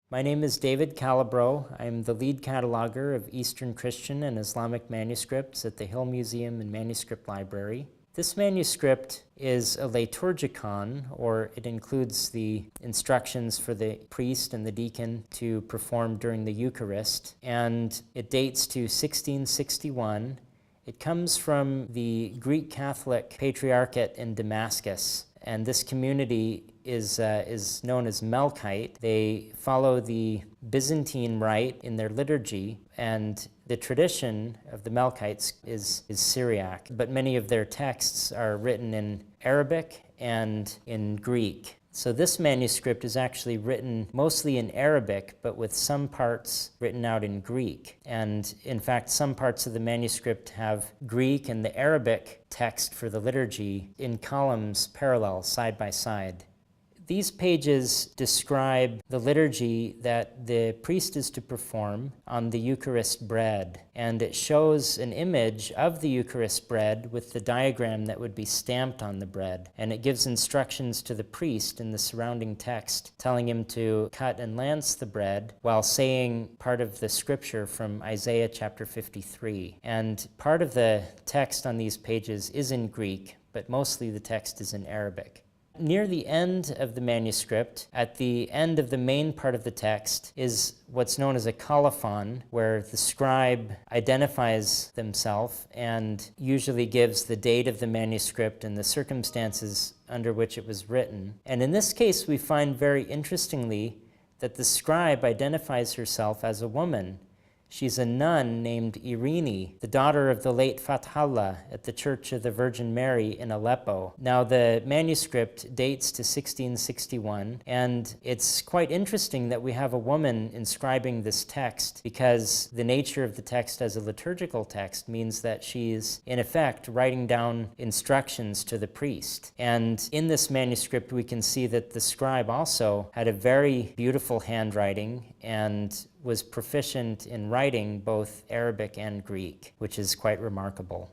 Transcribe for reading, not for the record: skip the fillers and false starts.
My name is David Calabro. I'm the lead cataloger of Eastern Christian and Islamic manuscripts at the Hill Museum and Manuscript Library. This manuscript is a liturgicon, or it includes the instructions for the priest and the deacon to perform during the Eucharist, and it dates to 1661. It comes from the Greek Catholic Patriarchate in Damascus, and this community is known as Melkite. They follow the Byzantine rite in their liturgy, and the tradition of the Melkites is Syriac, but many of their texts are written in Arabic and in Greek. So this manuscript is actually written mostly in Arabic, but with some parts written out in Greek. And in fact, some parts of the manuscript have Greek and the Arabic text for the liturgy in columns parallel, side by side. These pages describe the liturgy that the priest is to perform on the Eucharist bread, and it shows an image of the Eucharist bread with the diagram that would be stamped on the bread, and it gives instructions to the priest in the surrounding text, telling him to cut and lance the bread while saying part of the scripture from Isaiah chapter 53. And part of the text on these pages is in Greek, but mostly the text is in Arabic. Near the end of the manuscript, at the end of the main part of the text, is what's known as a colophon, where the scribe identifies themselves and usually gives the date of the manuscript and the circumstances under which it was written. And in this case, we find very interestingly that the scribe identifies herself as a woman. She's a nun named Irene, the daughter of the late Fathallah at the Church of the Virgin Mary in Aleppo. Now, the manuscript dates to 1661, and it's quite interesting that we have a woman inscribing this text, because the nature of the text as a liturgical text means that she's, in effect, writing down instructions to the priest. And in this manuscript, we can see that the scribe also had a very beautiful handwriting and was proficient in writing both Arabic and Greek, which is quite remarkable.